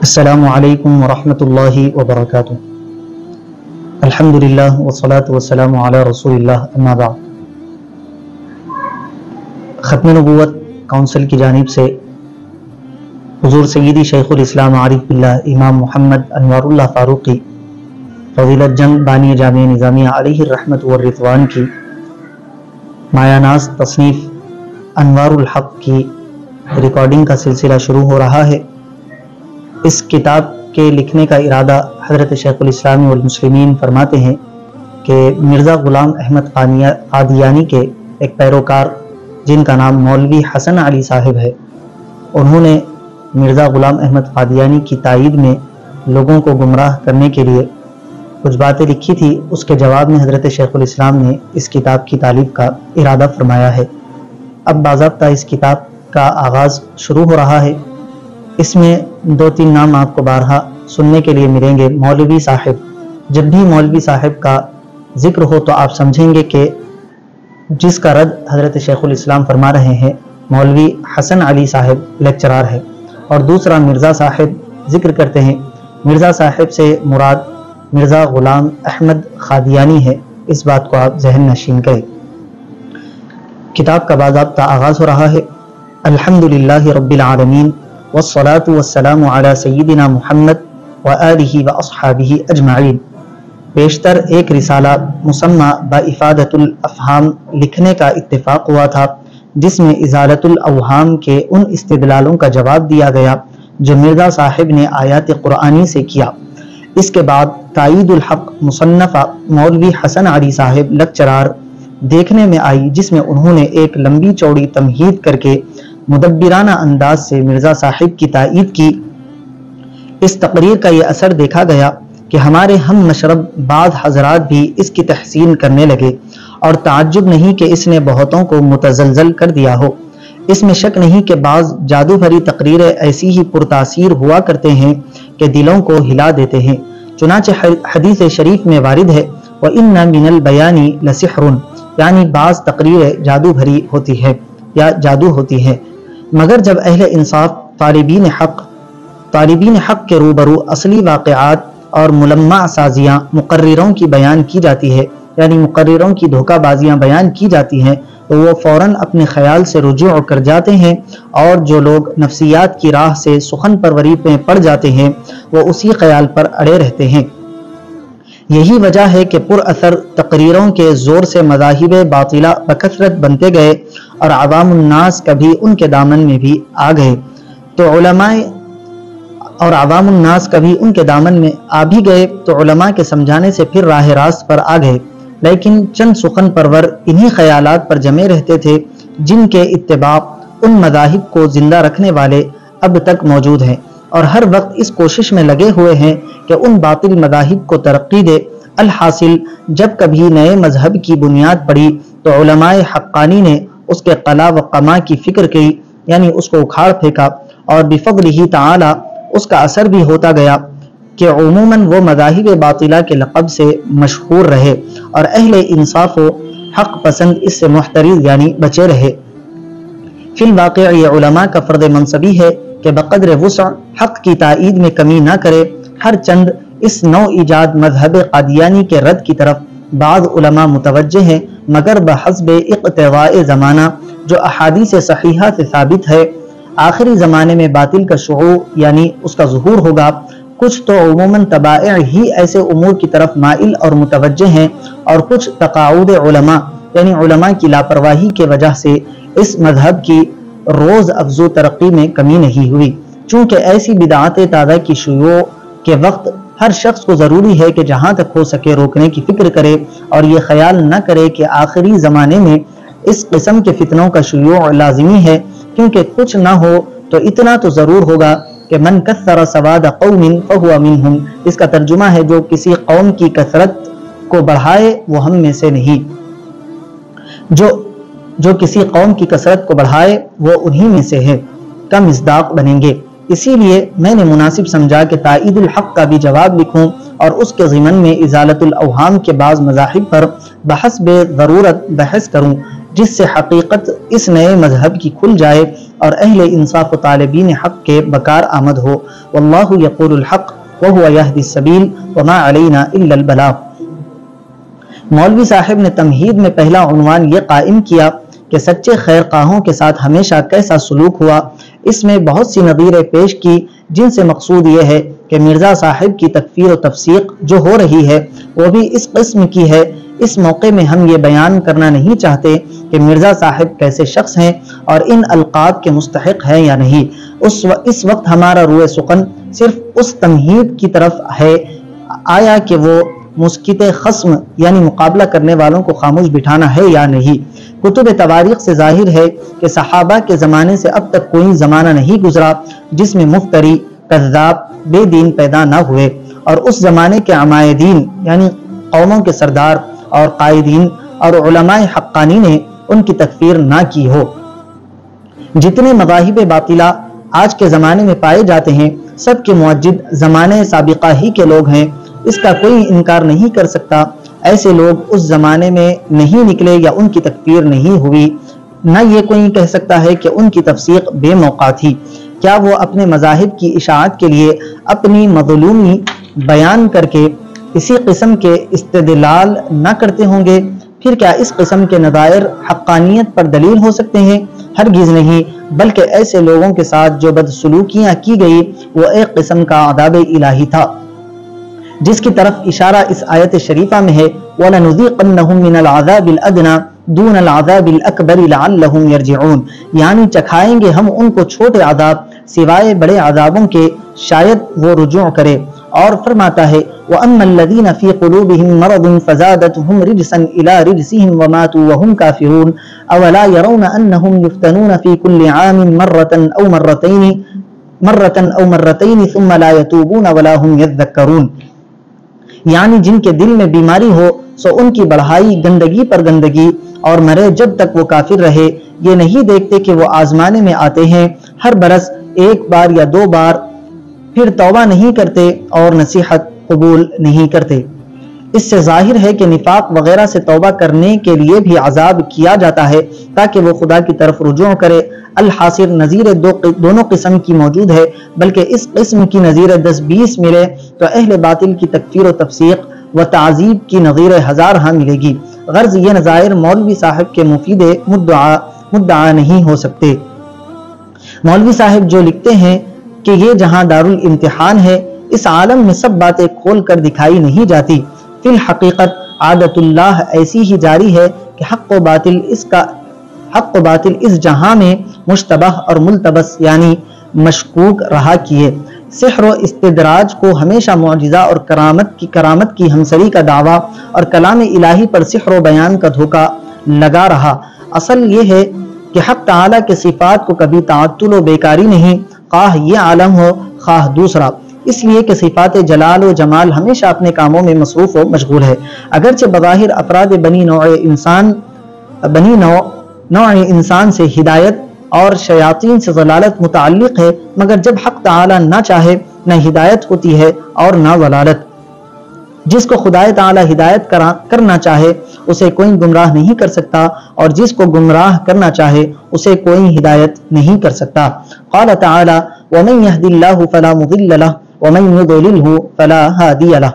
السلام علیکم ورحمۃ اللہ وبرکاتہ۔ الحمدللہ والصلاة والسلام علی رسول اللہ، اما بعد۔ ختم نبوت کونسل کی جانب سے حضور سیدی شیخ الاسلام عارف باللہ امام محمد انوار اللہ فاروقی فضیلت جنگ بانی جامعہ نظامیہ علیہ الرحمت والرضوان کی مایہ ناز تصنیف انوار الحق کی ریکارڈنگ کا سلسلہ شروع ہو رہا ہے۔ اس کتاب کے لکھنے کا ارادہ حضرت شیخ الاسلام والمسلمین فرماتے ہیں کہ مرزا غلام احمد قادیانی کے ایک پیروکار جن کا نام مولوی حسن علی صاحب ہے، انہوں نے مرزا غلام احمد قادیانی کی تائید میں لوگوں کو گمراہ کرنے کے لیے کچھ باتیں لکھی تھی۔ اس کے جواب میں حضرت شیخ الاسلام نے اس کتاب کی تالیف کا ارادہ فرمایا ہے۔ اب باضابطہ اس کتاب کا آغاز شروع ہو رہا ہے۔ اس میں دو تین نام آپ کو بارہا سننے کے لیے ملیں گے۔ مولوی صاحب، جب بھی مولوی صاحب کا ذکر ہو تو آپ سمجھیں گے کہ جس کا رد حضرت شیخ الاسلام فرما رہے ہیں مولوی حسن علی صاحب لیکچرار ہے، اور دوسرا مرزا صاحب ذکر کرتے ہیں۔ مرزا صاحب سے مراد مرزا غلام احمد قادیانی ہے، اس بات کو آپ ذہن نشین کریں۔ کتاب کا باضابطہ آغاز ہو رہا ہے۔ الحمدللہ رب العالمین والصلاة والسلام علی سیدنا محمد وآلہ واصحابہ اجمعین۔ بیشتر ایک رسالہ مسمى بافادۃ الافہام لکھنے کا اتفاق ہوا تھا، جس میں ازالۃ الاوہام کے ان استدلالوں کا جواب دیا گیا جو مرزا صاحب نے آیات قرآنی سے کیا۔ اس کے بعد تائید الحق مصنفہ مولوی حسن علی صاحب لیکچرار دیکھنے میں آئی، جس میں انہوں نے ایک لمبی چوڑی تمہید کر کے مدبرانہ انداز سے مرزا صاحب کی تائید کی۔ اس تقریر کا یہ اثر دیکھا گیا کہ ہمارے ہم مشرب بعض حضرات بھی اس کی تحسین کرنے لگے، اور تعجب نہیں کہ اس نے بہتوں کو متزلزل کر دیا ہو۔ اس میں شک نہیں کہ بعض جادو بھری تقریریں ایسی ہی پرتاثیر ہوا کرتے ہیں کہ دلوں کو ہلا دیتے ہیں۔ چنانچہ حدیث شریف میں وارد ہے وَإِنَّ مِنَ الْبَيَانِ لَسِحْرٌ، یعنی بعض تقریریں جادو بھری ہوتی ہے یا جادو ہوتی ہے، مگر جب اہل انصاف طالبین حق کے روبرو اصلی واقعات اور ملمع سازیاں مقرروں کی بیان کی جاتی ہے، یعنی مقرروں کی دھوکہ بازیاں بیان کی جاتی ہیں، تو وہ فوراً اپنے خیال سے رجوع کر جاتے ہیں، اور جو لوگ نفسیات کی راہ سے سخن پروری میں پڑ جاتے ہیں وہ اسی خیال پر اڑے رہتے ہیں۔ یہی وجہ ہے کہ پر اثر تقریروں کے زور سے مذاہب باطلہ بکثرت بنتے گئے، اور عوام الناس کبھی ان کے دامن میں بھی آ گئے، تو علماء کے سمجھانے سے پھر راہ راست پر آ گئے، لیکن چند سخن پرور انہی خیالات پر جمے رہتے تھے جن کے اتباع ان مذاہب کو زندہ رکھنے والے اب تک موجود ہیں، اور ہر وقت اس کوشش میں لگے ہوئے ہیں کہ ان باطل مذاہب کو ترقی دے۔ الحاصل جب کبھی نئے مذہب کی بنیاد پڑی تو علماء حقانی نے اس کے قلا و قما کی فکر کی، یعنی اس کو اکھاڑ پھینکا، اور بفضلہ تعالی اس کا اثر بھی ہوتا گیا کہ عموماً وہ مذاہب باطلہ کے لقب سے مشہور رہے، اور اہل انصاف و حق پسند اس سے محترز یعنی بچے رہے۔ فی الواقع یہ علماء کا فرض منصبی ہے کہ بقدر وسع حق کی تائید میں کمی نہ کرے۔ ہر چند اس نو ایجاد مذہب قادیانی کے رد کی طرف بعض علماء متوجہ ہیں، مگر بحسب اقتضاء زمانہ، جو احادیث صحیحہ سے ثابت ہے آخری زمانے میں باطل کا شعوع یعنی اس کا ظہور ہوگا۔ کچھ تو عموماً تبائع ہی ایسے امور کی طرف مائل اور متوجہ ہیں، اور کچھ تقاعد علماء یعنی علماء کی لاپرواہی کے وجہ سے اس مذہب کی روز افزو ترقی میں کمی نہیں ہوئی۔ چونکہ ایسی بدعات تازہ کی شیوع کے وقت ہر شخص کو ضروری ہے کہ جہاں تک ہو سکے روکنے کی فکر کرے، اور یہ خیال نہ کرے کہ آخری زمانے میں اس قسم کے فتنوں کا شیوع لازمی ہے، کیونکہ کچھ نہ ہو تو اتنا تو ضرور ہوگا کہ من کثر سواد قوم فہو منہم، اس کا ترجمہ ہے جو کسی قوم کی کثرت کو بڑھائے وہ ہم میں سے نہیں، جو کسی قوم کی کثرت کو بڑھائے وہ انہی میں سے ہے، کا مصداق بنیں گے۔ اسی لیے میں نے مناسب سمجھا کہ تائید الحق کا بھی جواب لکھوں، اور اس کے ضمن میں ازالت الاوہام کے بعض مذاہب پر بحسب ضرورت بحث کروں۔ جس سے حقیقت اس نئے مذہب کی کھل جائے اور اہل انصاف و طالبین حق کے بکار آمد ہو۔ واللہ یقول الحق وہو یہدی السبیل وما علینا الا البلاغ۔ مولوی صاحب نے تمہید میں پہلا عنوان یہ قائم کیا کہ سچے خیر خواہوں کے ساتھ ہمیشہ کیسا سلوک ہوا۔ اس میں بہت سی نظیریں پیش کی جن سے مقصود یہ ہے کہ مرزا صاحب کی تکفیر و تفسیق جو ہو رہی ہے وہ بھی اس قسم کی ہے۔ اس موقع میں ہم یہ بیان کرنا نہیں چاہتے کہ مرزا صاحب کیسے شخص ہیں اور ان القاب کے مستحق ہیں یا نہیں۔ اس وقت ہمارا روئے سخن صرف اس تمہید کی طرف ہے، آیا کہ وہ مسکت خصم یعنی مقابلہ کرنے والوں کو خاموش بٹھانا ہے یا نہیں۔ کتب تواریخ سے ظاہر ہے کہ صحابہ کے زمانے سے اب تک کوئی زمانہ نہیں گزرا جس میں مفتری، کذاب، بے دین پیدا نہ ہوئے، اور اس زمانے کے عمائدین یعنی قوموں کے سردار اور قائدین اور علماء حقانی نے ان کی تکفیر نہ کی ہو۔ جتنے مذاہب باطلہ آج کے زمانے میں پائے جاتے ہیں سب کے موجد زمانے سابقہ ہی کے لوگ ہیں، اس کا کوئی انکار نہیں کر سکتا۔ ایسے لوگ اس زمانے میں نہیں نکلے یا ان کی تکفیر نہیں ہوئی، نہ یہ کوئی کہہ سکتا ہے کہ ان کی تفسیق بے موقع تھی۔ کیا وہ اپنے مذاہب کی اشاعت کے لیے اپنی مظلومی بیان کر کے اسی قسم کے استدلال نہ کرتے ہوں گے؟ پھر کیا اس قسم کے نظائر حقانیت پر دلیل ہو سکتے ہیں؟ ہرگز نہیں، بلکہ ایسے لوگوں کے ساتھ جو بدسلوکیاں کی گئی وہ ایک قسم کا عذاب الہی تھا، جس کی طرف اشارہ اس آیت شریفہ میں ہے وَلَنُذِيقَنَّهُم مِّنَ الْعَذَابِ الْأَدْنَىٰ دُونَ الْعَذَابِ الْأَكْبَرِ لَعَلَّهُمْ يَرْجِعُونَ، یعنی چکھائیں گے ہم ان کو چھوٹے عذاب سوائے بڑے عذابوں کے، شاید وہ رجوع کرے۔ اور فرماتا ہے وَأَمَّا الَّذِينَ فِي قُلُوبِهِم مَّرَضٌ فَزَادَتْهُمْ رِجْسًا إِلَىٰ رِجْسِهِمْ وَمَاتُوا وَهُمْ كَافِرُونَ أَوَلَا يَرَوْنَ أَنَّهُمْ يُفْتَنُونَ فِي كُلِّ عَامٍ مرة أو مرتين ثم لا يتوبون ولا هم يذكرون، یعنی جن کے دل میں بیماری ہو سو ان کی بڑھائی گندگی پر گندگی اور مرے جب تک وہ کافر رہے، یہ نہیں دیکھتے کہ وہ آزمانے میں آتے ہیں ہر برس ایک بار یا دو بار، پھر توبہ نہیں کرتے اور نصیحت قبول نہیں کرتے۔ اس سے ظاہر ہے کہ نفاق وغیرہ سے توبہ کرنے کے لیے بھی عذاب کیا جاتا ہے تاکہ وہ خدا کی طرف رجوع کرے۔ الحاصل نظیر دونوں قسم کی موجود ہے، بلکہ اس قسم کی نظیر 10-20 ملے تو اہل باطل کی تکفیر و تفسیق و تعذیب کی نظیر 1000 ہاں ملے گی۔ غرض یہ نظائر مولوی صاحب کے مفید مدعا نہیں ہو سکتے۔ مولوی صاحب جو لکھتے ہیں کہ یہ جہاں دارالامتحان ہے اس عالم میں سب باتیں کھول کر دکھائی نہیں جاتی، فی الحقیقت عادت اللہ ایسی ہی جاری ہے کہ حق و باطل اس جہاں میں مشتبہ اور ملتبس یعنی مشکوک رہا کیے۔ سحر و استدراج کو ہمیشہ معجزہ اور کرامت کی ہمسری کا دعویٰ اور کلام الہی پر سحر و بیان کا دھوکہ لگا رہا۔ اصل یہ ہے کہ حق تعالیٰ کے صفات کو کبھی تعطل و بیکاری نہیں، خواہ یہ عالم ہو خواہ دوسرا، اس لیے کہ صفات جلال و جمال ہمیشہ اپنے کاموں میں مصروف و مشغول ہے۔ اگرچہ بظاہر افراد بنی نوع انسان سے ہدایت اور شیاطین سے ضلالت متعلق ہے، مگر جب حق تعالی نہ چاہے نہ ہدایت ہوتی ہے اور نہ ضلالت۔ جس کو خدا تعالی ہدایت کرنا چاہے اسے کوئی گمراہ نہیں کر سکتا، اور جس کو گمراہ کرنا چاہے اسے کوئی ہدایت نہیں کر سکتا۔ قال تعالی ومن يهد الله فلا مضل له ومن يضلله فلا هادي له۔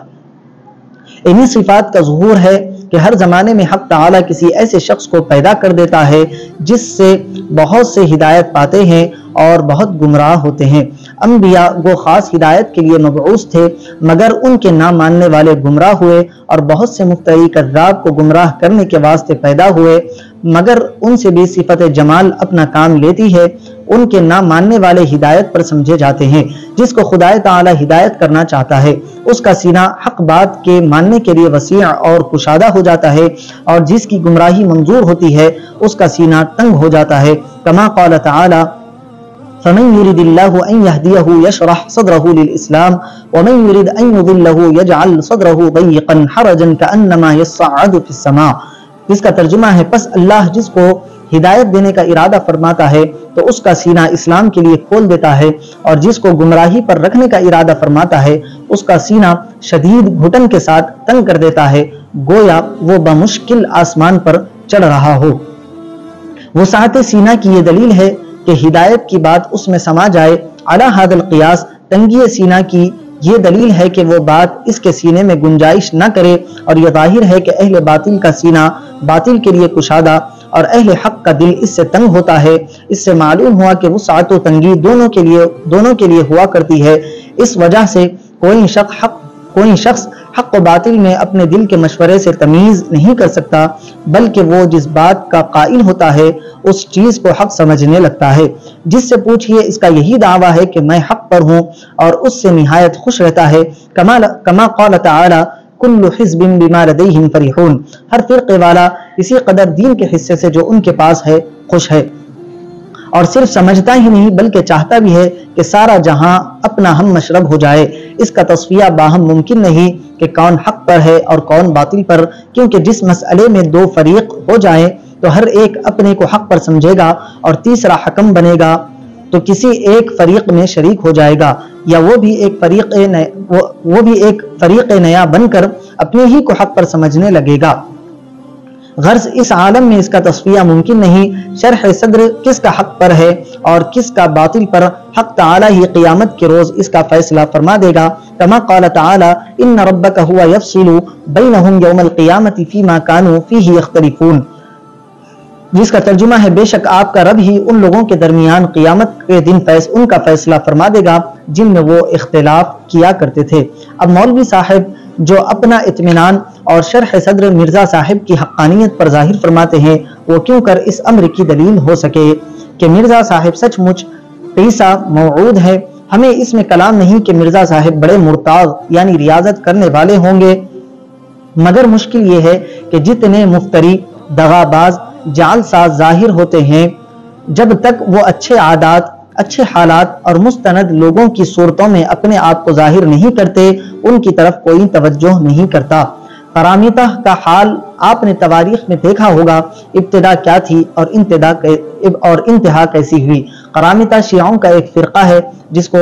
انہی صفات کا ظہور ہے کہ ہر زمانے میں حق تعالی کسی ایسے شخص کو پیدا کر دیتا ہے جس سے بہت سے ہدایت پاتے ہیں اور بہت گمراہ ہوتے ہیں۔ انبیاء وہ خاص ہدایت کے لیے مبعوث تھے، مگر ان کے نہ ماننے والے گمراہ ہوئے، اور بہت سے مفتری کذاب کو گمراہ کرنے کے واسطے پیدا ہوئے، مگر ان سے بھی صفت جمال اپنا کام لیتی ہے۔ ان کے نہ ماننے والے ہدایت پر سمجھے جاتے ہیں۔ جس کو خدا تعالی ہدایت کرنا چاہتا ہے اس کا سینہ حق بات کے ماننے کے لیے وسیع اور کشادہ ہو جاتا ہے، اور جس کی گمراہی منظور ہوتی ہے اس کا سینہ تنگ ہو جاتا ہے۔ کما قال تعالی فمن يرد الله أن يهديه يشرح صدره للإسلام ومن يرد أن يضله يجعل صدره ضيقا حرجا كأنما يصعد في السماء۔ اس کا ترجمہ ہے پس اللہ جس کو ہدایت دینے کا ارادہ فرماتا ہے تو اس کا سینہ اسلام کے لیے کھول دیتا ہے، اور جس کو گمراہی پر رکھنے کا ارادہ فرماتا ہے اس کا سینہ شدید گھٹن کے ساتھ تنگ کر دیتا ہے، گویا وہ بمشکل آسمان پر چڑھ رہا ہو۔ وسعت سینہ کی یہ دلیل ہے کہ ہدایت کی بات اس میں سما جائے۔ علی ھذا القیاس تنگی سینہ کی یہ دلیل ہے کہ وہ بات اس کے سینے میں گنجائش نہ کرے، اور یہ ظاہر ہے کہ اہل باطل کا سینہ باطل کے لیے کشادہ اور اہل حق کا دل اس سے تنگ ہوتا ہے۔ اس سے معلوم ہوا کہ وسعت و تنگی دونوں کے لیے ہوا کرتی ہے۔ اس وجہ سے کوئی شخص حق و باطل میں اپنے دل کے مشورے سے تمیز نہیں کر سکتا، بلکہ وہ جس بات کا قائل ہوتا ہے اس چیز کو حق سمجھنے لگتا ہے۔ جس سے پوچھئے اس کا یہی دعویٰ ہے کہ میں حق پر ہوں اور اس سے نہایت خوش رہتا ہے۔ کما قال تعالی کل حزب بما لدیہم فرحون، ہر فرقے والا اسی قدر دین کے حصے سے جو ان کے پاس ہے خوش ہے، اور صرف سمجھتا ہی نہیں بلکہ چاہتا بھی ہے کہ سارا جہاں اپنا ہم مشرب ہو جائے۔ اس کا تصفیہ باہم ممکن نہیں کہ کون حق پر ہے اور کون باطل پر، کیونکہ جس مسئلے میں دو فریق ہو جائیں تو ہر ایک اپنے کو حق پر سمجھے گا اور تیسرا حکم بنے گا تو کسی ایک فریق میں شریک ہو جائے گا، یا وہ بھی ایک فریق نیا بن کر اپنے ہی کو حق پر سمجھنے لگے گا۔ غرض اس عالم میں اس کا تصفیہ ممکن نہیں۔ شرح صدر کس کا حق پر ہے اور کس کا باطل پر، حق تعالی ہی قیامت کے روز اس کا فیصلہ فرما دے گا۔ کما قال تعالی ان ربک هو یفصل بینہم یوم القیامت فیما کانوا فیہ یختلفون، جس کا ترجمہ ہے بے شک آپ کا رب ہی ان لوگوں کے درمیان قیامت کے دن ان کا فیصلہ فرما دے گا جن میں وہ اختلاف کیا کرتے تھے۔ اب مولوی صاحب جو اپنا اطمینان اور شرح صدر مرزا صاحب کی حقانیت پر ظاہر فرماتے ہیں، وہ کیوں کر اس امر کی دلیل ہو سکے کہ مرزا صاحب سچ مچ پیسہ موعود ہے۔ ہمیں اس میں کلام نہیں کہ مرزا صاحب بڑے مرتاض یعنی ریاضت کرنے والے ہوں گے، مگر مشکل یہ ہے کہ جتنے مفتری، دغاباز، جعل ساز ظاہر ہوتے ہیں، جب تک وہ اچھے عادات، اچھے حالات اور مستند لوگوں کی صورتوں میں اپنے آپ کو ظاہر نہیں کرتے، ان کی طرف کوئی توجہ نہیں کرتا۔ قرامطہ کا حال آپ نے تواریخ میں دیکھا ہوگا، ابتدا کیا تھی اور انتہا کیسی ہوئی۔ قرامطہ شیعوں کا ایک فرقہ ہے جس کو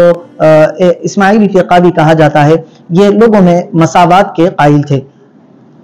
اسماعیلی فرقہ بھی کہا جاتا ہے۔ یہ لوگوں میں مساوات کے قائل تھے۔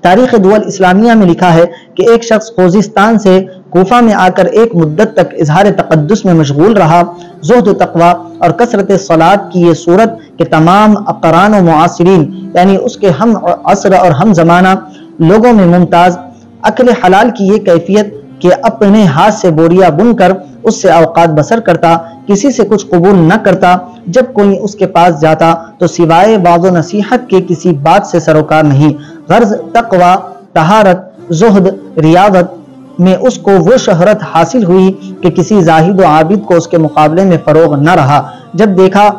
تاریخ دول اسلامیہ میں لکھا ہے کہ ایک شخص خوزستان سے کوفہ میں آ کر ایک مدت تک اظہار تقدس میں مشغول رہا۔ زہد و تقوی اور کثرت صلاۃ کی یہ صورت کہ تمام اقران و معاصرین یعنی اس کے ہم عصر اور ہم زمانہ لوگوں میں ممتاز، اکل حلال کی یہ کیفیت کہ اپنے ہاتھ سے بوریا بن کر اس سے اوقات بسر کرتا، کسی سے کچھ قبول نہ کرتا، جب کوئی اس کے پاس جاتا تو سوائے وعظ و نصیحت کے کسی بات سے سروکار نہیں۔ غرض تقوی، طہارت، زہد، ریاضت میں اس کو وہ شہرت حاصل ہوئی کہ کسی زاہد و عابد کو اس کے مقابلے میں فروغ نہ رہا۔ جب دیکھا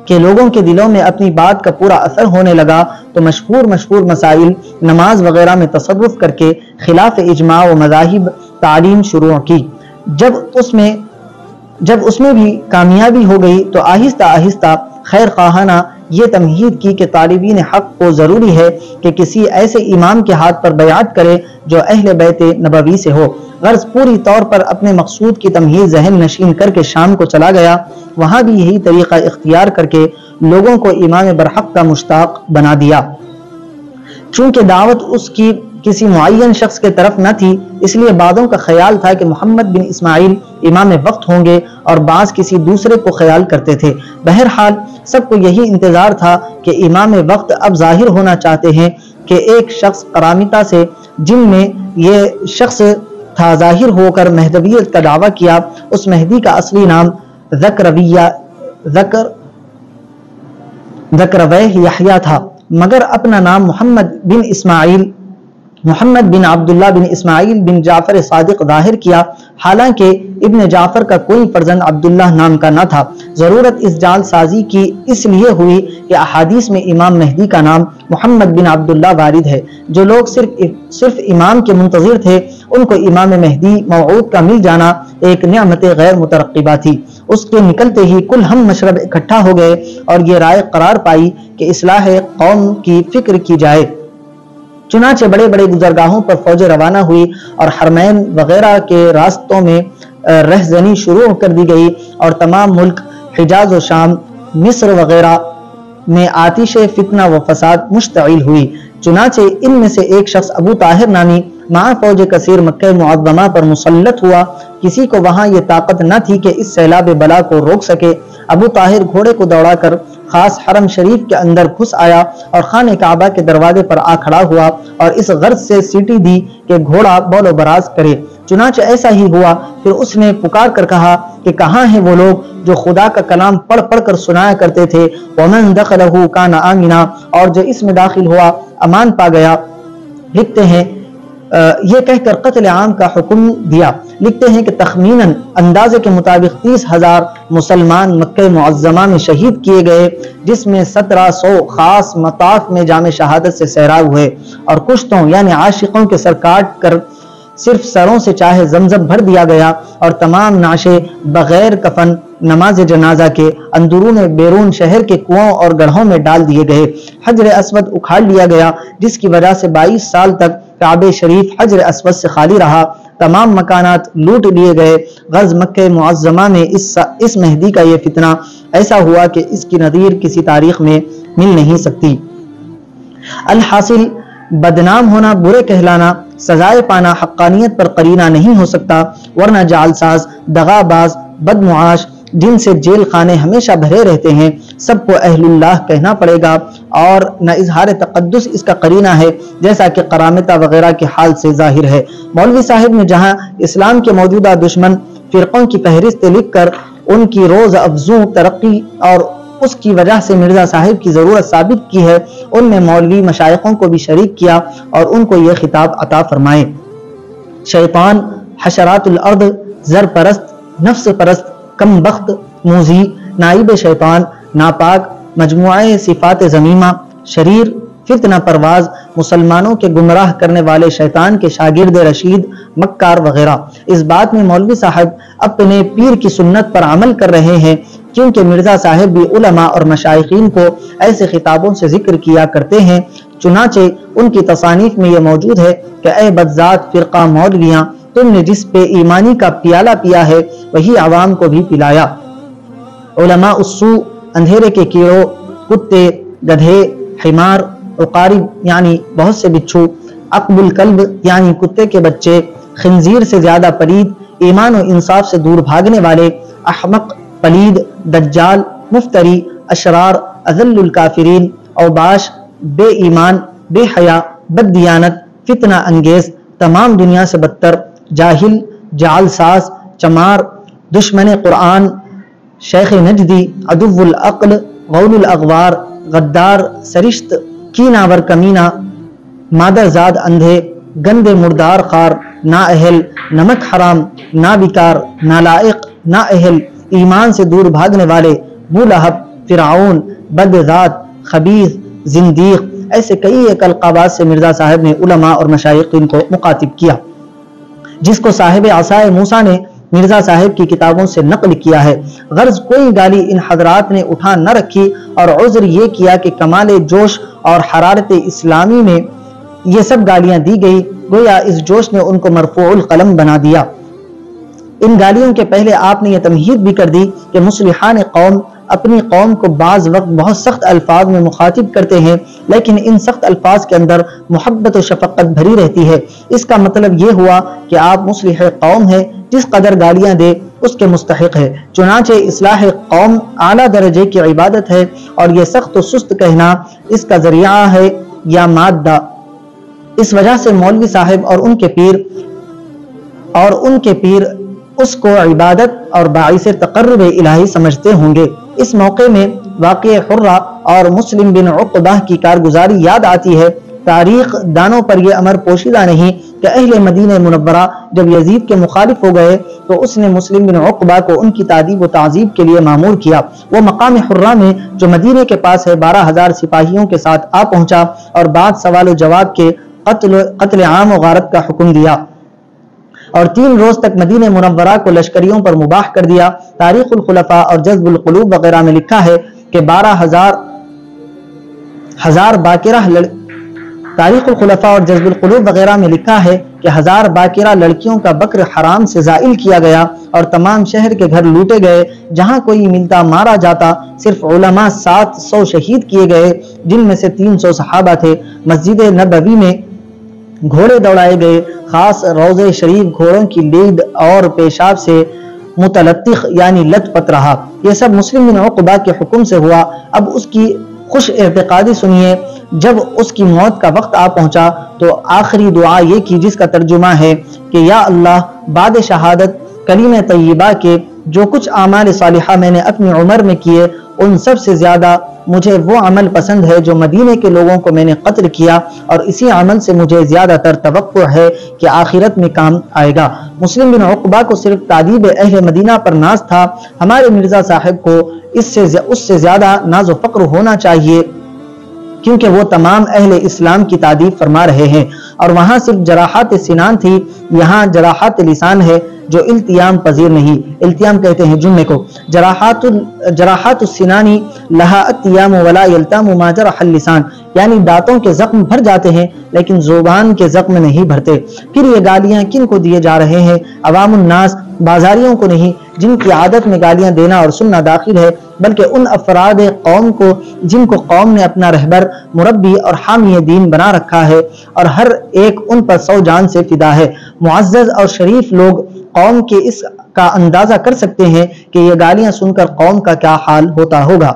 کہ لوگوں کے دلوں میں اپنی بات کا پورا اثر ہونے لگا تو مشہور مسائل، نماز وغیرہ میں تصرف کر کے خلاف اجماع و مذاہب تعلیم شروع کی۔ جب اس میں بھی کامیابی ہو گئی تو آہستہ آہستہ خیر خواہانہ یہ تمہید کی کہ طالبین حق کو ضروری ہے کہ کسی ایسے امام کے ہاتھ پر بیعت کرے جو اہل بیت نبوی سے ہو۔ غرض پوری طور پر اپنے مقصود کی تمہید ذہن نشین کر کے شام کو چلا گیا، وہاں بھی یہی طریقہ اختیار کر کے لوگوں کو امام برحق کا مشتاق بنا دیا۔ چونکہ دعوت اس کی کسی معین شخص کے طرف نہ تھی، اس لیے بعضوں کا خیال تھا کہ محمد بن اسماعیل امام وقت ہوں گے اور بعض کسی دوسرے کو خیال کرتے تھے۔ بہرحال سب کو یہی انتظار تھا کہ امام وقت اب ظاہر ہونا چاہتے ہیں کہ ایک شخص قرامطہ سے جن میں یہ شخص تھا ظاہر ہو کر مہدویت کا دعویٰ کیا۔ اس مہدی کا اصلی نام ذکرویہ یحییٰ تھا، مگر اپنا نام محمد بن عبداللہ بن اسماعیل بن جعفر صادق ظاہر کیا، حالانکہ ابن جعفر کا کوئی فرزند عبداللہ نام کا نہ تھا۔ ضرورت اس جعل سازی کی اس لیے ہوئی کہ احادیث میں امام مہدی کا نام محمد بن عبداللہ وارد ہے۔ جو لوگ صرف امام کے منتظر تھے ان کو امام مہدی موعود کا مل جانا ایک نعمت غیر مترقبہ تھی۔ اس کے نکلتے ہی کل ہم مشرب اکٹھا ہو گئے اور یہ رائے قرار پائی کہ اصلاح قوم کی فکر کی جائے۔ چنانچہ بڑے بڑے گزرگاہوں پر فوجیں روانہ ہوئی اور حرمین وغیرہ کے راستوں میں رہزنی شروع کر دی گئی اور تمام ملک حجاز و شام، مصر وغیرہ میں آتش فتنہ و فساد مشتعل ہوئی۔ چنانچہ ان میں سے ایک شخص ابو طاہر نامی مع فوج کثیر مکہ معظمہ پر مسلط ہوا۔ کسی کو وہاں یہ طاقت نہ تھی کہ اس سیلاب بلا کو روک سکے۔ ابو طاہر گھوڑے کو دوڑا کر خاص حرم شریف کے اندر گھس آیا اور خانہ کعبہ کے دروازے پر آ کھڑا ہوا اور اس غرض سے سیٹی دی کہ گھوڑا بول و براز کرے۔ چنانچہ ایسا ہی ہوا۔ پھر اس نے پکار کر کہا کہ کہاں ہیں وہ لوگ جو خدا کا کلام پڑھ پڑھ کر سنایا کرتے تھے، وَمَن دَخَلَهُ كَانَ آمِنًا، اور جو اس میں داخل ہوا امان پا گیا۔ لکھتے ہیں یہ کہہ کر قتل عام کا حکم دیا۔ لکھتے ہیں کہ تخمیناً اندازے کے مطابق 30,000 مسلمان مکہ معظمہ میں شہید کیے گئے، جس میں 1700 خاص مطاف میں جام شہادت سے سیراب ہوئے، اور کشتوں یعنی عاشقوں کے سر کاٹ کر صرف سروں سے چاہے زمزم بھر دیا گیا، اور تمام نعشے بغیر کفن نماز جنازہ کے اندرون بیرون شہر کے کنووں اور گڑھوں میں ڈال دیے گئے۔ حجر اسود اکھاڑ لیا گیا، جس کی وجہ سے 22 سال تک کعبہ شریف حجر اسود سے خالی رہا۔ تمام مکانات لوٹ لیے گئے۔ غز مکہ معظمہ میں اس مہدی کا یہ فتنہ ایسا ہوا کہ اس کی نظیر کسی تاریخ میں مل نہیں سکتی۔ الحاصل بدنام ہونا، برے کہلانا، سزائے پانا حقانیت پر قرینہ نہیں ہو سکتا، ورنہ جعل ساز، دغا باز، بدمعاش جن سے جیل خانے ہمیشہ بھرے رہتے ہیں، سب کو اہل اللہ کہنا پڑے گا، اور نہ اظہار تقدس اس کا قرینہ ہے، جیسا کہ قرامطہ وغیرہ کے حال سے ظاہر ہے۔ مولوی صاحب نے جہاں اسلام کے موجودہ دشمن فرقوں کی فہرست لکھ کر ان کی روز افزوں ترقی اور اس کی وجہ سے مرزا صاحب کی ضرورت ثابت کی ہے، ان نے مولوی مشائخوں کو بھی شریک کیا اور ان کو یہ خطاب عطا فرمائے: شیطان، حشرات الارض، زر پرست، نفس پرست، کم بخت، موذی، نائب شیطان، ناپاک، مجموعہ صفات ذمیمہ، شریر، فتنہ پرواز، مسلمانوں کے گمراہ کرنے والے شیطان کے شاگرد رشید، مکار وغیرہ۔ اس بات میں مولوی صاحب اپنے پیر کی سنت پر عمل کر رہے ہیں، کیونکہ مرزا صاحب بھی علماء اور مشائخین کو ایسے خطابوں سے ذکر کیا کرتے ہیں۔ چنانچہ ان کی تصانیف میں یہ موجود ہے کہ اے بدذات فرقہ مولویاں، تم نے جس پہ ایمانی کا پیالہ پیا ہے وہی عوام کو بھی پلایا۔ علماء السوء، اندھیرے کے کیڑوں، کتے، گدھے، حمار، عقارب یعنی بہت سے بچھو، عقب الکلب یعنی کتے کے بچے، خنزیر سے زیادہ پلید، ایمان و انصاف سے دور بھاگنے والے، احمق، پلید، دجال، مفتری، اشرار، اذل الکافرین، اوباش، بے ایمان، بے حیا، بد دیانت، فتنہ انگیز، تمام دنیا سے بدتر، جاہل، جعل ساز، چمار، دشمن قرآن، شیخ نجدی، عدو العقل، غول الاغوار، غدار، سرشت، کیناور کمینہ، مادر زاد اندھے، گندے مردار خار، نااہل، نمک حرام، نابکار، نالائق، نااہل، ایمان سے دور بھاگنے والے، بولہب، فرعون، بدذات، خبیث، زندیق، ایسے کئی ایک القابات سے مرزا صاحب نے علماء اور مشائخین کو مخاطب کیا، جس کو صاحب عصائے موسیٰ نے مرزا صاحب کی کتابوں سے نقل کیا ہے۔ غرض کوئی گالی ان حضرات نے اٹھا نہ رکھی، اور عذر یہ کیا کہ کمال جوش اور حرارت اسلامی میں یہ سب گالیاں دی گئی، گویا اس جوش نے ان کو مرفوع القلم بنا دیا۔ ان گالیوں کے پہلے آپ نے یہ تمہید بھی کر دی کہ مصلحان قوم اپنی قوم کو بعض وقت بہت سخت الفاظ میں مخاطب کرتے ہیں، لیکن ان سخت الفاظ کے اندر محبت و شفقت بھری رہتی ہے۔ اس کا مطلب یہ ہوا کہ آپ مصلح قوم ہیں، جس قدر گالیاں دے اس کے مستحق ہے۔ چنانچہ اصلاح قوم اعلیٰ درجے کی عبادت ہے، اور یہ سخت و سست کہنا اس کا ذریعہ ہے یا مادہ۔ اس وجہ سے مولوی صاحب اور ان کے پیر اس کو عبادت اور باعث تقرب الہی سمجھتے ہوں گے۔ اس موقع میں واقعہ حرہ اور مسلم بن عقبہ کی کارگزاری یاد آتی ہے۔ تاریخ دانوں پر یہ امر پوشیدہ نہیں کہ اہل مدینہ منورہ جب یزید کے مخالف ہو گئے تو اس نے مسلم بن عقبہ کو ان کی تادیب و تعذیب کے لیے مامور کیا۔ وہ مقام حرہ میں جو مدینہ کے پاس ہے 12,000 سپاہیوں کے ساتھ آ پہنچا اور بعد سوال و جواب کے قتل عام و غارت کا حکم دیا، اور 3 روز تک مدینہ منورہ کو لشکریوں پر مباح کر دیا۔ تاریخ الخلفاء اور جذب القلوب وغیرہ میں لکھا ہے کہ 1000 باقرہ لڑکیوں کا بکر حرام سے زائل کیا گیا، اور تمام شہر کے گھر لوٹے گئے، جہاں کوئی ملتا مارا جاتا۔ صرف علماء 700 شہید کیے گئے، جن میں سے 300 صحابہ تھے۔ مسجد نبوی میں گھوڑے دوڑائے گئے، خاص روضے شریف گھوڑوں کی لید اور پیشاب سے متلطخ یعنی لت پت رہا۔ یہ سب مسلم بن عقبہ کے حکم سے ہوا۔ اب اس کی خوش اعتقادی سنیے۔ جب اس کی موت کا وقت آ پہنچا تو آخری دعا یہ کی جس کا ترجمہ ہے کہ یا اللہ بعد شہادت کلمہ طیبہ کے جو کچھ اعمال صالحہ میں نے اپنی عمر میں کیے ان سب سے زیادہ مجھے وہ عمل پسند ہے جو مدینے کے لوگوں کو میں نے قتل کیا، اور اسی عمل سے مجھے زیادہ تر توقع ہے کہ آخرت میں کام آئے گا۔ مسلم بن عقبہ کو صرف تعذیب اہل مدینہ پر ناز تھا، ہمارے مرزا صاحب کو اس سے زیادہ ناز و فخر ہونا چاہیے، کیونکہ وہ تمام اہل اسلام کی تعریف فرما رہے ہیں، اور وہاں صرف جراحات سنان تھی، یہاں جراحات لسان ہے جو التیام پذیر نہیں۔ التیام کہتے ہیں جمعے کو۔ جراحات السنانی لہا التیام ولا یلتام ما جرح اللسان، یعنی دانتوں کے زخم بھر جاتے ہیں لیکن زبان کے زخم نہیں بھرتے۔ پھر یہ گالیاں کن کو دیے جا رہے ہیں؟ عوام الناس، بازاریوں کو نہیں جن کی عادت میں گالیاں دینا اور سننا داخل ہے، بلکہ ان افراد قوم کو جن کو قوم نے اپنا رہبر، مربی اور حامی دین بنا رکھا ہے، اور ہر ایک ان پر 100 جان سے فدا ہے۔ معزز اور شریف لوگ قوم کے اس کا اندازہ کر سکتے ہیں کہ یہ گالیاں سن کر قوم کا کیا حال ہوتا ہوگا۔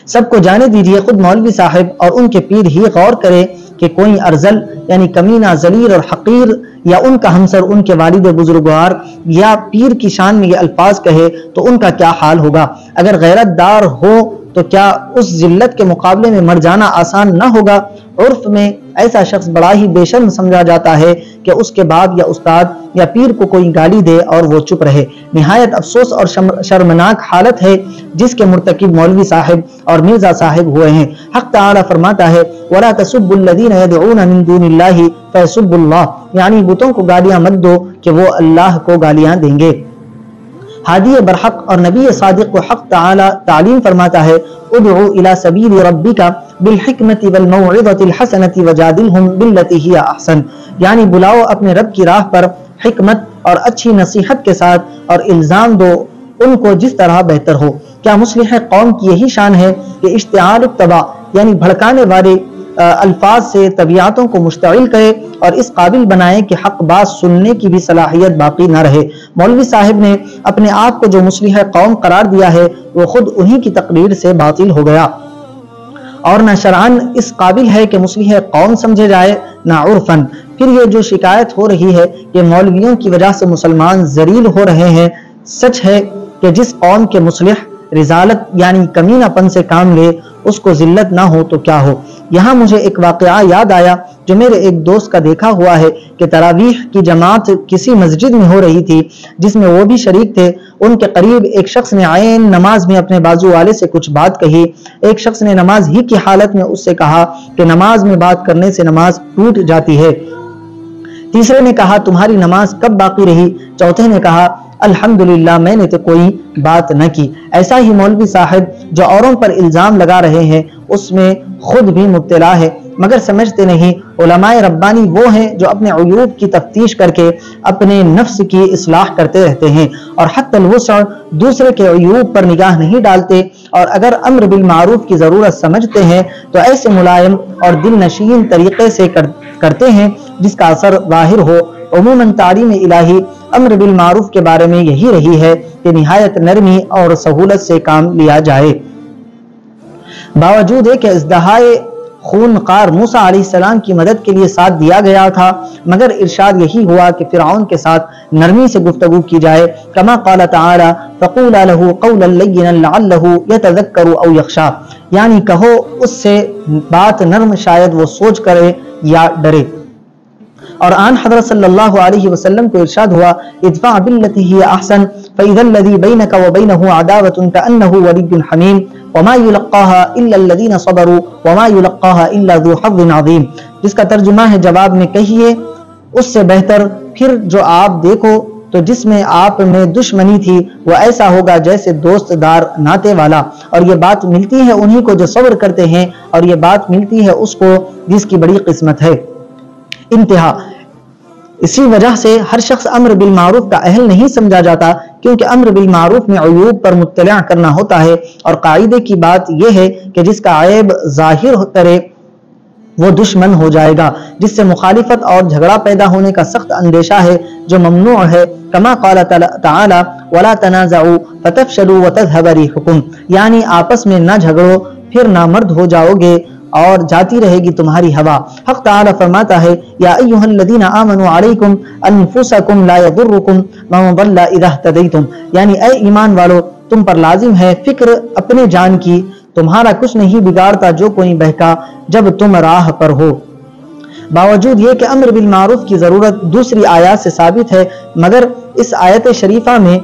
سب کو جانے دیجیے، خود مولوی صاحب اور ان کے پیر ہی غور کرے کہ کوئی ارذل یعنی کمینہ، ذلیل اور حقیر، یا ان کا ہمسر ان کے والد بزرگوار یا پیر کی شان میں یہ الفاظ کہے تو ان کا کیا حال ہوگا۔ اگر غیرت دار ہو تو کیا اس ذلت کے مقابلے میں مر جانا آسان نہ ہوگا؟ عرف میں ایسا شخص بڑا ہی بے شرم سمجھا جاتا ہے کہ اس کے باپ یا استاد یا پیر کو کوئی گالی دے اور وہ چپ رہے۔ نہایت افسوس اور شرمناک حالت ہے جس کے مرتکب مولوی صاحب اور مرزا صاحب ہوئے ہیں۔ حق تعالی فرماتا ہے وَلَا تَسُبُّوا الَّذِينَ يَدْعُونَ مِن دُونِ اللَّهِ فَيَسُبُّوا اللَّهَ، یعنی بتوں کو گالیاں مت دو کہ وہ اللہ کو گالیاں دیں گے۔ ہادی برحق اور نبی صادق کو حق تعالی تعلیم فرماتا ہے ادعو الی سبیل ربک بالحکمت والموعظۃ الحسنۃ وجادلہم باللتی ہی احسن، یعنی بلاؤ اپنے رب کی راہ پر حکمت اور اچھی نصیحت کے ساتھ اور الزام دو ان کو جس طرح بہتر ہو۔ کیا مصلح قوم کی یہی شان ہے کہ اشتعال الطبع یعنی بھڑکانے والے الفاظ سے طبیعتوں کو مشتعل کرے اور اس قابل بنائے کہ حق بات سننے کی بھی صلاحیت باقی نہ رہے؟ مولوی صاحب نے اپنے آپ کو جو مصلح قوم قرار دیا ہے وہ خود انہی کی تقریر سے باطل ہو گیا، اور نہ شرعاً اس قابل ہے کہ مصلح قوم سمجھے جائے نہ عرفاً۔ پھر یہ جو شکایت ہو رہی ہے کہ مولویوں کی وجہ سے مسلمان ذلیل ہو رہے ہیں، سچ ہے کہ جس قوم کے مصلح رزالت یعنی کمینہ پن سے کام لے اس کو ذلت نہ ہو تو کیا ہو۔ یہاں مجھے ایک واقعہ یاد آیا جو میرے ایک دوست کا دیکھا ہوا ہے کہ تراویح کی جماعت کسی مسجد میں ہو رہی تھی جس میں وہ بھی شریک تھے۔ ان کے قریب ایک شخص نے عین نماز میں اپنے بازو والے سے کچھ بات کہی۔ ایک شخص نے نماز ہی کی حالت میں اس سے کہا کہ نماز میں بات کرنے سے نماز ٹوٹ جاتی ہے۔ تیسرے نے کہا تمہاری نماز کب باقی رہی؟ چوتھے نے کہا الحمدللہ میں نے تو کوئی بات نہ کی۔ ایسا ہی مولوی صاحب جو اوروں پر الزام لگا رہے ہیں اس میں خود بھی مبتلا ہے، مگر سمجھتے نہیں۔ علماء ربانی وہ ہیں جو اپنے عیوب کی تفتیش کر کے اپنے نفس کی اصلاح کرتے رہتے ہیں اور حتی الوسع دوسرے کے عیوب پر نگاہ نہیں ڈالتے، اور اگر امر بالمعروف کی ضرورت سمجھتے ہیں تو ایسے ملائم اور دل نشین طریقے سے کرتے ہیں جس کا اثر ظاہر ہو۔ عموماً تعلیم الہی امر بالمعروف کے بارے میں یہی رہی ہے کہ نہایت نرمی اور سہولت سے کام لیا جائے۔ باوجود ہے کہ ازدہائے خونخوار موسیٰ علیہ السلام کی مدد کے لیے ساتھ دیا گیا تھا، مگر ارشاد یہی ہوا کہ فرعون کے ساتھ نرمی سے گفتگو کی جائے، کما قال تعالی فقولا له قولا لینا لعلہ یتذکر او یخشی، یعنی کہو اس سے بات نرم شاید وہ سوچ کرے یا ڈرے۔ اور آن حضرت صلی اللہ علیہ وسلم کو ارشاد ہوا ادفع باللتی ہی احسن فاذا الذی بینک وبینہ عداوۃ کأنہ ولی حمیم وما یلقاها الا الذین صبروا وما یلقاها الا ذو حظ عظیم، جس کا ترجمہ ہے جواب میں کہیے اس سے بہتر پھر جو آپ دیکھو تو جس میں آپ میں دشمنی تھی وہ ایسا ہوگا جیسے دوست دار ناتے والا، اور یہ بات ملتی ہے انہی کو جو صبر کرتے ہیں، اور یہ بات ملتی ہے اس کو جس کی بڑی قسمت ہے۔ انتہا۔ اسی وجہ سے ہر شخص امر بالمعروف کا اہل نہیں سمجھا جاتا، کیونکہ امر بالمعروف میں عیوب پر مطلع کرنا ہوتا ہے، اور قاعدے کی بات یہ ہے کہ جس کا عیب وہ دشمن ہو جائے گا، جس سے مخالفت اور جھگڑا پیدا ہونے کا سخت اندیشہ ہے، جو ممنوع ہے۔ کما قال تعالی ولا تنازعوا فتفشلوا وتذهب ريحكم، یعنی آپس میں نہ جھگڑو پھر نامرد ہو جاؤ گے اور جاتی رہے گی تمہاری ہوا۔ حق تعالی فرماتا ہے یا ایھا الذین آمنوا علیکم انفسکم لا یضرکم من ضل اذا اهتدیتم، یعنی اے ایمان والو تم پر لازم ہے فکر اپنے جان کی، تمہارا کچھ نہیں بگاڑتا جو کوئی بہکا جب تم راہ پر ہو۔ باوجود یہ کہ امر بالمعروف کی ضرورت دوسری آیات سے ثابت ہے، مگر اس آیت شریفہ میں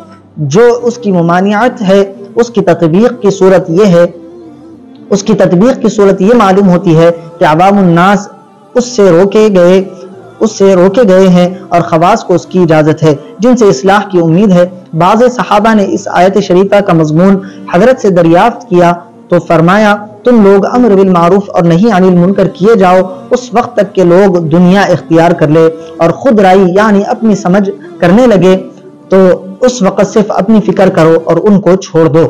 جو اس کی ممانعت ہے اس کی تطبیق کی صورت یہ معلوم ہوتی ہے کہ عوام الناس اس سے روکے گئے ہیں اور خواص کو اس کی اجازت ہے جن سے اصلاح کی امید ہے۔ بعض صحابہ نے اس آیت شریفہ کا مضمون حضرت سے دریافت کیا تو فرمایا تم لوگ امر بالمعروف اور نہی عن المنکر کیے جاؤ اس وقت تک کہ لوگ دنیا اختیار کر لے اور خود رائی یعنی اپنی سمجھ کرنے لگے، تو اس وقت صرف اپنی فکر کرو اور ان کو چھوڑ دو۔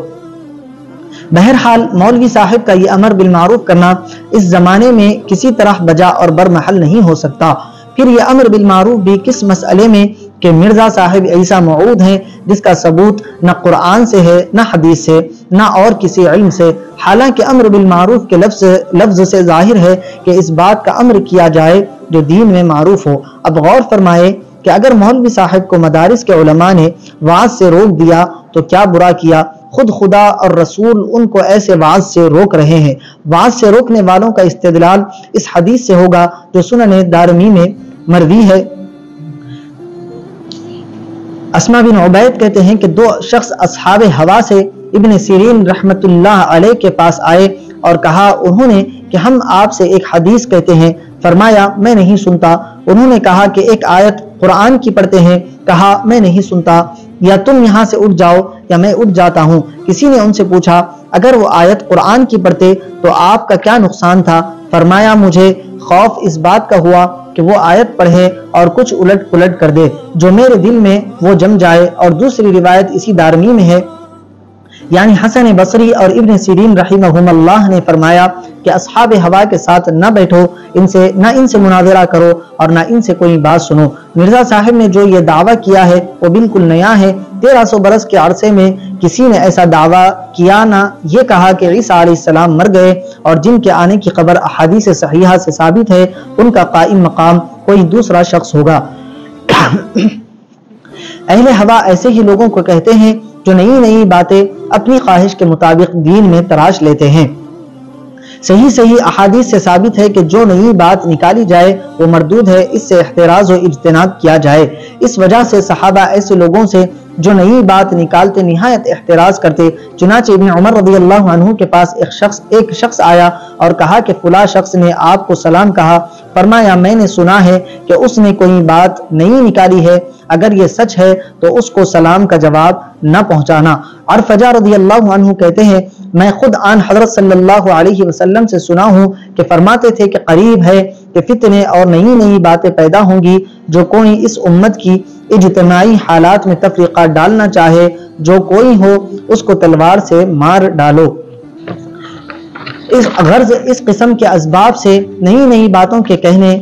بہرحال مولوی صاحب کا یہ امر بالمعروف کرنا اس زمانے میں کسی طرح بجا اور برمحل نہیں ہو سکتا۔ پھر یہ امر بالمعروف بھی کس مسئلے میں کہ مرزا صاحب عیسیٰ موعود ہیں، جس کا ثبوت نہ قرآن سے ہے نہ حدیث سے نہ اور کسی علم سے، حالانکہ امر بالمعروف کے لفظ سے ظاہر ہے کہ اس بات کا امر کیا جائے جو دین میں معروف ہو۔ اب غور فرمائے کہ اگر مولوی صاحب کو مدارس کے علماء نے وعظ سے روک دیا تو کیا برا کیا؟ خود خدا اور رسول ان کو ایسے وعظ سے روک رہے ہیں۔ وعظ سے روکنے والوں کا استدلال اس حدیث سے ہوگا جو سنن دارمی میں مروی ہے۔ اسما بن عبید کہتے ہیں کہ دو شخص اصحاب ہوا سے ابن سیرین رحمت اللہ علیہ کے پاس آئے اور کہا انہوں نے کہ ہم آپ سے ایک حدیث کہتے ہیں۔ فرمایا میں نہیں سنتا۔ انہوں نے کہا کہ ایک آیت قرآن کی پڑھتے ہیں۔ کہا میں نہیں سنتا، یا تم یہاں سے اٹھ جاؤ یا میں اٹھ جاتا ہوں۔ کسی نے ان سے پوچھا اگر وہ آیت قرآن کی پڑھتے تو آپ کا کیا نقصان تھا؟ فرمایا مجھے خوف اس بات کا ہوا کہ وہ آیت پڑھے اور کچھ الٹ پلٹ کر دے جو میرے دل میں وہ جم جائے۔ اور دوسری روایت اسی دارمی میں ہے، یعنی حسن بصری اور ابن سیرین رحمہم اللہ نے فرمایا کہ اصحاب ہوا کے ساتھ نہ بیٹھو، نہ ان سے مناظرہ کرو اور نہ ان سے کوئی بات سنو۔ مرزا صاحب نے جو یہ دعویٰ کیا ہے وہ بالکل نیا ہے۔ 1300 برس کے عرصے میں کسی نے ایسا دعویٰ کیا نہ یہ کہا کہ عیسیٰ علیہ السلام مر گئے اور جن کے آنے کی خبر احادیث صحیحہ سے ثابت ہے ان کا قائم مقام کوئی دوسرا شخص ہوگا۔ اہل ہوا ایسے ہی لوگوں کو کہتے ہیں جو نئی باتیں اپنی خواہش کے مطابق دین میں تراش لیتے ہیں۔ صحیح احادیث سے ثابت ہے کہ جو نئی بات نکالی جائے وہ مردود ہے، اس سے احتراز و اجتناب کیا جائے۔ اس وجہ سے صحابہ ایسے لوگوں سے جو نئی بات نکالتے نہایت احتراز کرتے۔ چنانچہ ابن عمر رضی اللہ عنہ کے پاس ایک شخص آیا اور کہا کہ فلاں شخص نے آپ کو سلام کہا۔ فرمایا میں نے سنا ہے کہ اس نے کوئی بات نئی نکالی ہے، اگر یہ سچ ہے تو اس کو سلام کا جواب نہ پہنچانا۔ عرفجہ رضی اللہ عنہ کہتے ہیں میں خود آن حضرت صلی اللہ علیہ وسلم سے سنا ہوں کہ فرماتے تھے کہ قریب ہے کہ فتنے اور نئی باتیں پیدا ہوں گی، جو کوئی اس امت کی اجتماعی حالات میں تفریقہ ڈالنا چاہے جو کوئی ہو اس کو تلوار سے مار ڈالو۔ اس غرض اس قسم کے اسباب سے نئی باتوں کے کہنے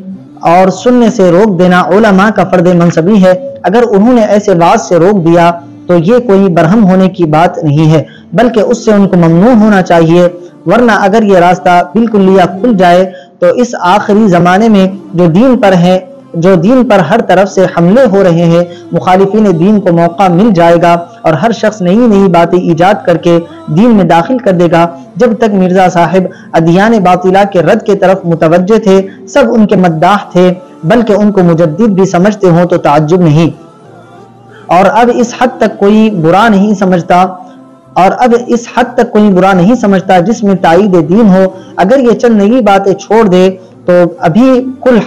اور سننے سے روک دینا علماء کا فرض منصبی ہے۔ اگر انہوں نے ایسے واز سے روک دیا تو یہ کوئی برہم ہونے کی بات نہیں ہے، بلکہ اس سے ان کو ممنوع ہونا چاہیے، ورنہ اگر یہ راستہ بالکلیہ کھل جائے تو اس آخری زمانے میں جو دین پر ہر طرف سے حملے ہو رہے ہیں، مخالفین دین کو موقع مل جائے گا اور ہر شخص نئی باتیں ایجاد کر کے دین میں داخل کر دے گا۔ جب تک مرزا صاحب ادیان باطلہ کے رد کے طرف متوجہ تھے سب ان کے مداح تھے، بلکہ ان کو مجدد بھی سمجھتے ہوں تو تعجب نہیں۔ اور اب اس حد تک کوئی برا نہیں سمجھتا جس میں تائید دین ہو۔ اگر یہ چند نئی باتیں چھوڑ دے تو ابھی کل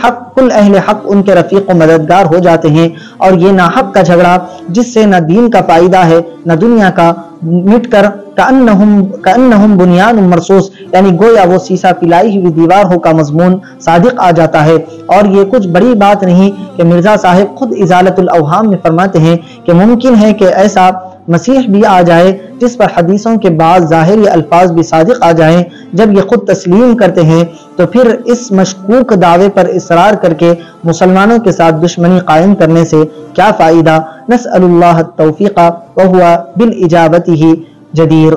اہل حق ان کے رفیق و مددگار ہو جاتے ہیں، اور یہ ناحق کا جھگڑا جس سے نہ دین کا فائدہ ہے نہ دنیا کا، مٹ کر کأنہم بنیان مرصوص، یعنی گویا وہ سیسا پلائی ہوئی دیوار ہو کا مضمون صادق آ جاتا ہے۔ اور یہ کچھ بڑی بات نہیں کہ مرزا صاحب خود ازالت الاوہام میں فرماتے ہیں کہ ممکن ہے کہ ایسا مسیح بھی آ جائے جس پر حدیثوں کے بعض ظاہری الفاظ بھی صادق آ جائیں، جب یہ خود تسلیم کرتے ہیں تو پھر اس مشکوک دعوے پر اصرار کر کے مسلمانوں کے ساتھ دشمنی قائم کرنے سے کیا فائدہ؟ نسأل اللہ التوفیق وہو بالاجابتہ جدیر۔